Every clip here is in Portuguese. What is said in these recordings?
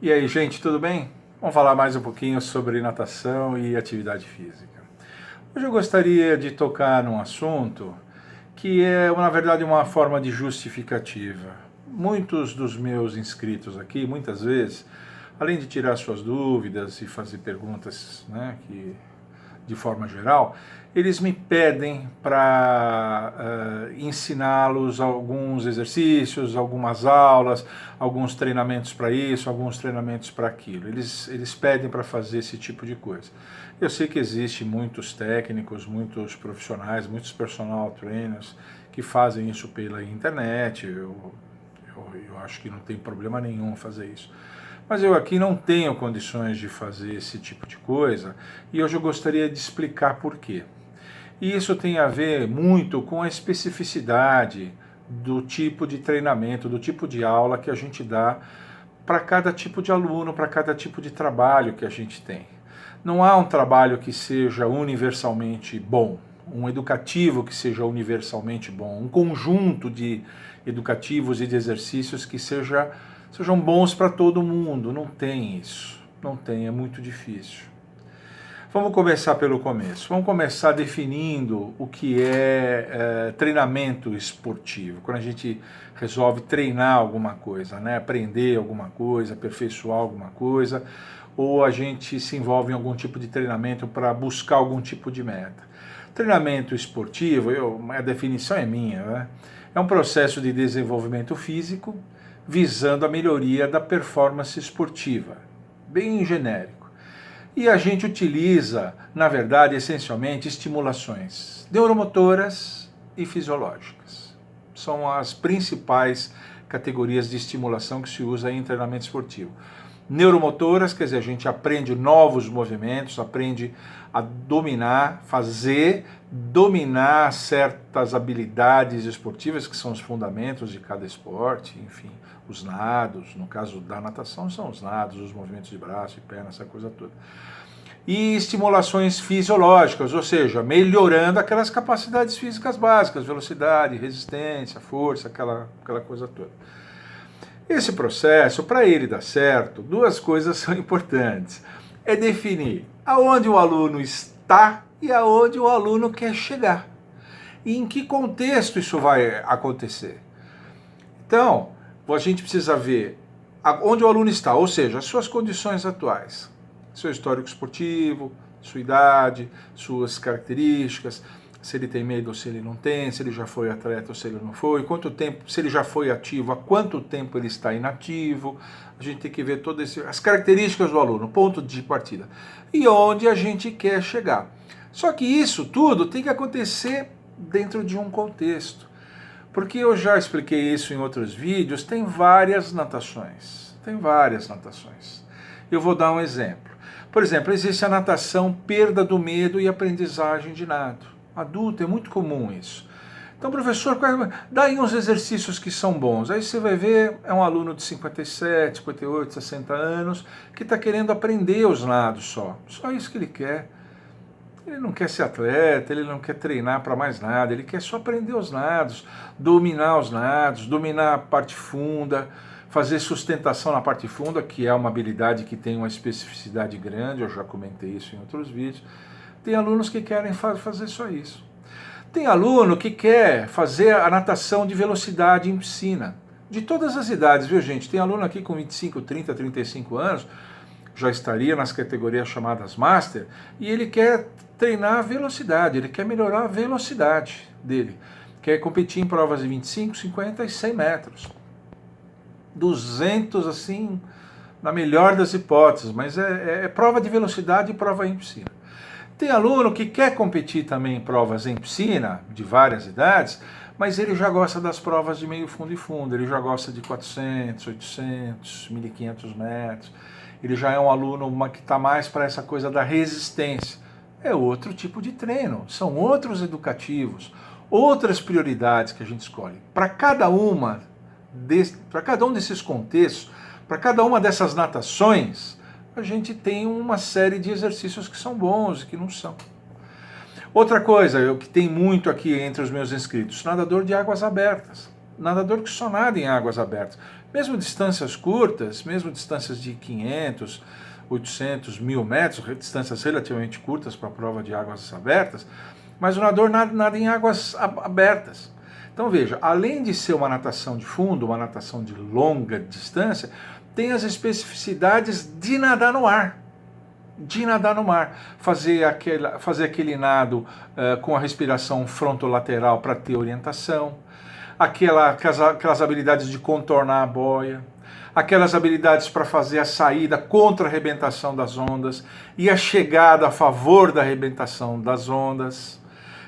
E aí, gente, tudo bem? Vamos falar mais um pouquinho sobre natação e atividade física. Hoje eu gostaria de tocar num assunto que é, na verdade, uma forma de justificativa. Muitos dos meus inscritos aqui, muitas vezes, além de tirar suas dúvidas e fazer perguntas, né, de forma geral, eles me pedem para ensiná-los alguns exercícios, algumas aulas, alguns treinamentos para isso, alguns treinamentos para aquilo. Eles pedem para fazer esse tipo de coisa. Eu sei que existe muitos técnicos, muitos profissionais, muitos personal trainers que fazem isso pela internet. Eu acho que não tem problema nenhum fazer isso. Mas eu aqui não tenho condições de fazer esse tipo de coisa e hoje eu gostaria de explicar por quê. E isso tem a ver muito com a especificidade do tipo de treinamento, do tipo de aula que a gente dá para cada tipo de aluno, para cada tipo de trabalho que a gente tem. Não há um trabalho que seja universalmente bom, um educativo que seja universalmente bom, um conjunto de educativos e de exercícios que sejam bons para todo mundo. Não tem isso, não tem, é muito difícil. Vamos começar pelo começo. Vamos começar definindo o que é treinamento esportivo. Quando a gente resolve treinar alguma coisa, né? Aprender alguma coisa, aperfeiçoar alguma coisa, ou a gente se envolve em algum tipo de treinamento para buscar algum tipo de meta. Treinamento esportivo, a definição é minha, né? É um processo de desenvolvimento físico visando a melhoria da performance esportiva, bem genérico. E a gente utiliza, na verdade, essencialmente, estimulações neuromotoras e fisiológicas. São as principais categorias de estimulação que se usa em treinamento esportivo. Neuromotoras, quer dizer, a gente aprende novos movimentos, aprende a dominar, dominar certas habilidades esportivas, que são os fundamentos de cada esporte, enfim, os nados, no caso da natação são os nados, os movimentos de braço e perna, essa coisa toda. E estimulações fisiológicas, ou seja, melhorando aquelas capacidades físicas básicas, velocidade, resistência, força, aquela coisa toda. Esse processo, para ele dar certo, duas coisas são importantes. É definir aonde o aluno está e aonde o aluno quer chegar. E em que contexto isso vai acontecer. Então, a gente precisa ver onde o aluno está, ou seja, as suas condições atuais, seu histórico esportivo, sua idade, suas características, se ele tem medo ou se ele não tem, se ele já foi atleta ou se ele não foi, quanto tempo, se ele já foi ativo, há quanto tempo ele está inativo. A gente tem que ver todas as características do aluno, ponto de partida, e onde a gente quer chegar. Só que isso tudo tem que acontecer dentro de um contexto. Porque eu já expliquei isso em outros vídeos, tem várias natações. Tem várias natações. Eu vou dar um exemplo. Por exemplo, existe a natação perda do medo e aprendizagem de nado. Adulto, é muito comum isso. Então, professor, dá aí uns exercícios que são bons. Aí você vai ver, é um aluno de 57, 58, 60 anos, que está querendo aprender os nados só. Só isso que ele quer. Ele não quer ser atleta, ele não quer treinar para mais nada, ele quer só aprender os nados, dominar a parte funda, fazer sustentação na parte funda, que é uma habilidade que tem uma especificidade grande, eu já comentei isso em outros vídeos. Tem alunos que querem fazer só isso. Tem aluno que quer fazer a natação de velocidade em piscina, de todas as idades, viu gente? Tem aluno aqui com 25, 30, 35 anos, já estaria nas categorias chamadas Master, e ele quer treinar a velocidade, ele quer melhorar a velocidade dele, quer competir em provas de 25, 50 e 100 metros. 200, assim, na melhor das hipóteses, mas é prova de velocidade e prova em piscina. Tem aluno que quer competir também em provas em piscina, de várias idades, mas ele já gosta das provas de meio fundo e fundo, ele já gosta de 400, 800, 1.500 metros, ele já é um aluno que está mais para essa coisa da resistência. É outro tipo de treino, são outros educativos, outras prioridades que a gente escolhe. Para cada um desses contextos, para cada uma dessas natações, a gente tem uma série de exercícios que são bons e que não são. Outra coisa, que tem muito aqui entre os meus inscritos, nadador de águas abertas. nadador que só nada em águas abertas. Mesmo distâncias curtas, mesmo distâncias de 500, 800, 1000 metros, distâncias relativamente curtas para a prova de águas abertas, mas o nadador nada em águas abertas. Então veja, além de ser uma natação de fundo, uma natação de longa distância, tem as especificidades de nadar no ar. De nadar no mar, fazer aquele nado com a respiração frontolateral para ter orientação, aquelas habilidades de contornar a boia, aquelas habilidades para fazer a saída contra a arrebentação das ondas e a chegada a favor da arrebentação das ondas.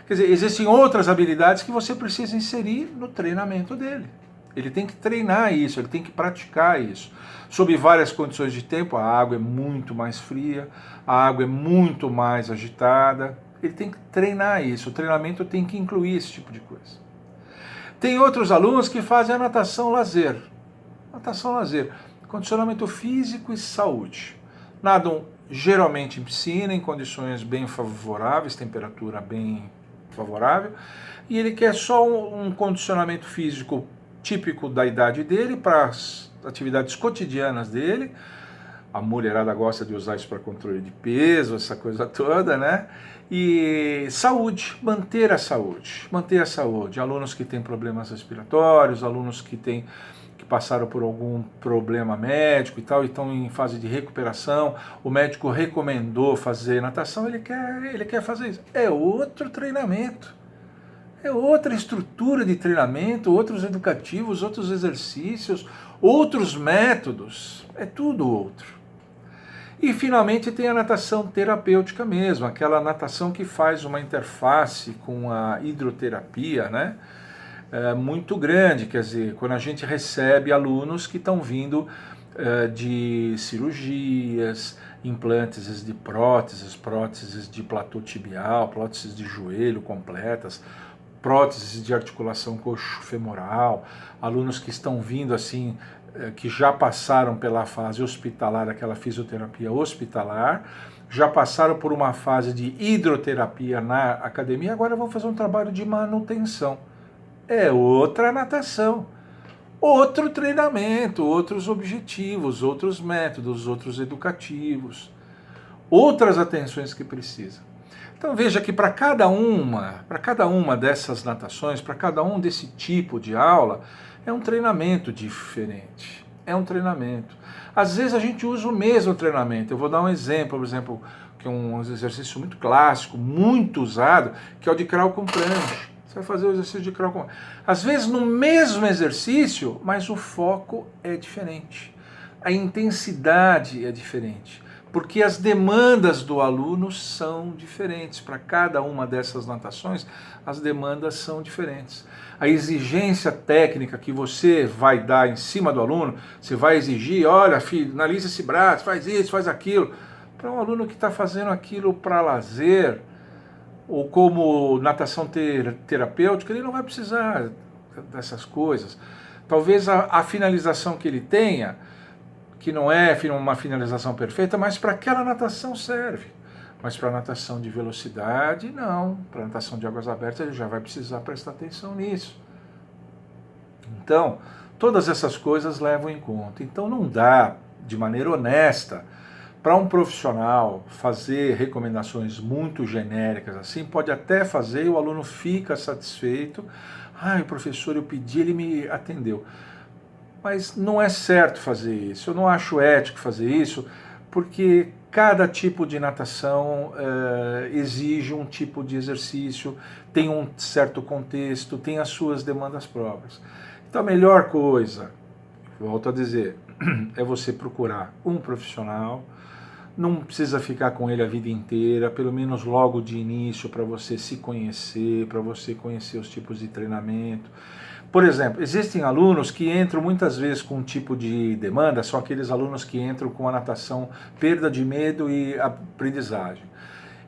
Quer dizer, existem outras habilidades que você precisa inserir no treinamento dele. Ele tem que treinar isso, ele tem que praticar isso. Sob várias condições de tempo, a água é muito mais fria, a água é muito mais agitada. Ele tem que treinar isso, o treinamento tem que incluir esse tipo de coisa. Tem outros alunos que fazem a natação lazer. Natação lazer, condicionamento físico e saúde. Nadam geralmente em piscina, em condições bem favoráveis, temperatura bem favorável, e ele quer só um condicionamento físico típico da idade dele, para as atividades cotidianas dele. A mulherada gosta de usar isso para controle de peso, essa coisa toda, né? E saúde, manter a saúde, manter a saúde. Alunos que têm problemas respiratórios, alunos que passaram por algum problema médico e tal, e estão em fase de recuperação, o médico recomendou fazer natação, ele quer fazer isso. É outro treinamento. É outra estrutura de treinamento, outros educativos, outros exercícios, outros métodos, é tudo outro. E finalmente tem a natação terapêutica mesmo, aquela natação que faz uma interface com a hidroterapia, né? Muito grande, quer dizer, quando a gente recebe alunos que estão vindo de cirurgias, implantes de próteses de platô tibial, próteses de joelho completas, próteses de articulação coxo-femoral, alunos que estão vindo assim, que já passaram pela fase hospitalar, aquela fisioterapia hospitalar, já passaram por uma fase de hidroterapia na academia, agora vão fazer um trabalho de manutenção. É outra natação, outro treinamento, outros objetivos, outros métodos, outros educativos, outras atenções que precisa. Então veja que para cada uma dessas natações, para cada um desse tipo de aula, é um treinamento diferente. É um treinamento. Às vezes a gente usa o mesmo treinamento. Eu vou dar um exemplo, por exemplo, que é um exercício muito clássico, muito usado, que é o de crawl com prancha. Você vai fazer o exercício de crawl com prancha. Às vezes no mesmo exercício, mas o foco é diferente. A intensidade é diferente. Porque as demandas do aluno são diferentes. Para cada uma dessas natações, as demandas são diferentes. A exigência técnica que você vai dar em cima do aluno, você vai exigir, olha filho, analisa esse braço, faz isso, faz aquilo. Para um aluno que está fazendo aquilo para lazer, ou como natação terapêutica, ele não vai precisar dessas coisas. Talvez a finalização que ele tenha, que não é uma finalização perfeita, mas para aquela natação serve. Mas para natação de velocidade, não. Para natação de águas abertas, ele já vai precisar prestar atenção nisso. Então, todas essas coisas levam em conta. Então, não dá, de maneira honesta, para um profissional fazer recomendações muito genéricas assim. Pode até fazer e o aluno fica satisfeito. O professor, eu pedi, ele me atendeu. Mas não é certo fazer isso, eu não acho ético fazer isso, porque cada tipo de natação exige um tipo de exercício, tem um certo contexto, tem as suas demandas próprias. Então a melhor coisa, volto a dizer, é você procurar um profissional, não precisa ficar com ele a vida inteira, pelo menos logo de início, para você se conhecer, para você conhecer os tipos de treinamento. Por exemplo, existem alunos que entram muitas vezes com um tipo de demanda, são aqueles alunos que entram com a natação perda de medo e aprendizagem.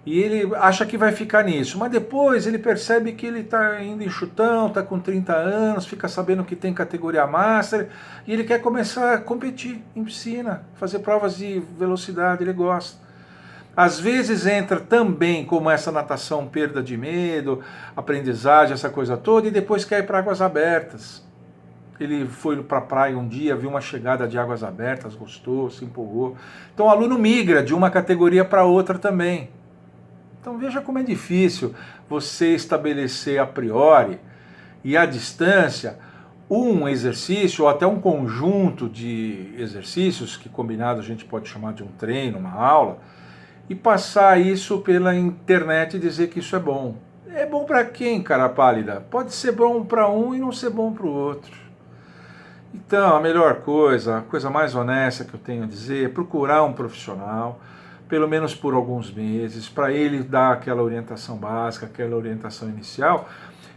E ele acha que vai ficar nisso, mas depois ele percebe que ele está indo em chutão, está com 30 anos, fica sabendo que tem categoria Master, e ele quer começar a competir em piscina, fazer provas de velocidade, ele gosta. Às vezes entra também como essa natação perda de medo, aprendizagem, essa coisa toda, e depois quer ir para águas abertas. ele foi para a praia um dia, viu uma chegada de águas abertas, gostou, se empolgou. Então o aluno migra de uma categoria para outra também. Então veja como é difícil você estabelecer a priori e à distância um exercício ou até um conjunto de exercícios, que combinado a gente pode chamar de um treino, uma aula, e passar isso pela internet e dizer que isso é bom. É bom para quem, cara pálida? Pode ser bom para um e não ser bom para o outro. Então, a melhor coisa, a coisa mais honesta que eu tenho a dizer é procurar um profissional, pelo menos por alguns meses, para ele dar aquela orientação básica, aquela orientação inicial,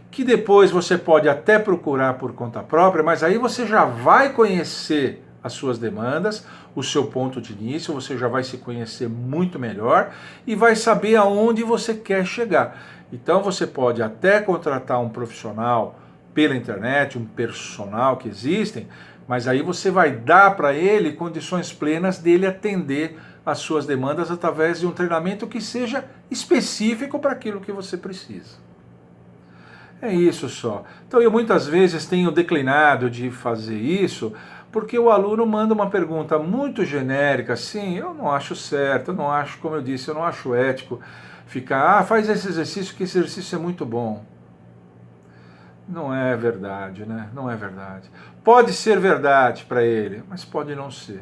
que depois você pode até procurar por conta própria, mas aí você já vai conhecer as suas demandas, o seu ponto de início, você já vai se conhecer muito melhor e vai saber aonde você quer chegar. Então você pode até contratar um profissional pela internet, um personal que existem, mas aí você vai dar para ele condições plenas dele atender as suas demandas através de um treinamento que seja específico para aquilo que você precisa. É isso só. Então eu muitas vezes tenho declinado de fazer isso porque o aluno manda uma pergunta muito genérica, assim, eu não acho certo, eu não acho, como eu disse, eu não acho ético ficar, faz esse exercício que esse exercício é muito bom. Não é verdade, né? Não é verdade. Pode ser verdade para ele, mas pode não ser.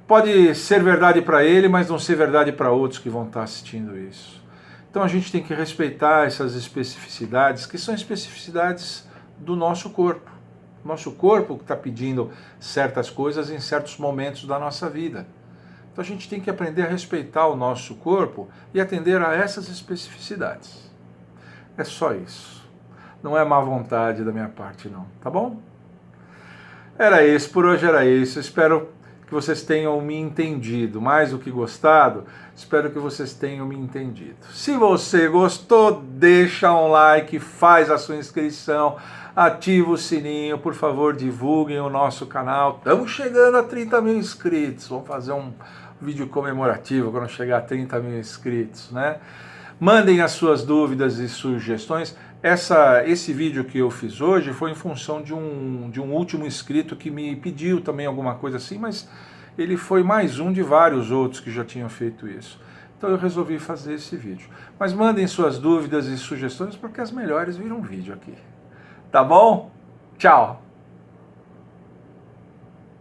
Pode ser verdade para ele, mas não ser verdade para outros que vão estar assistindo isso. Então a gente tem que respeitar essas especificidades, que são especificidades do nosso corpo. Nosso corpo está pedindo certas coisas em certos momentos da nossa vida. Então a gente tem que aprender a respeitar o nosso corpo e atender a essas especificidades. É só isso. Não é má vontade da minha parte, não. Tá bom? Era isso, por hoje era isso. Espero que vocês tenham me entendido. Mais do que gostado, espero que vocês tenham me entendido. Se você gostou, deixa um like, faz a sua inscrição, ativa o sininho, por favor, divulguem o nosso canal. Estamos chegando a 30 mil inscritos. Vamos fazer um vídeo comemorativo quando chegar a 30 mil inscritos, né? Mandem as suas dúvidas e sugestões. Esse vídeo que eu fiz hoje foi em função de um último inscrito que me pediu também alguma coisa assim, mas ele foi mais um de vários outros que já tinham feito isso. Então eu resolvi fazer esse vídeo. Mas mandem suas dúvidas e sugestões porque as melhores viram vídeo aqui. Tá bom? Tchau!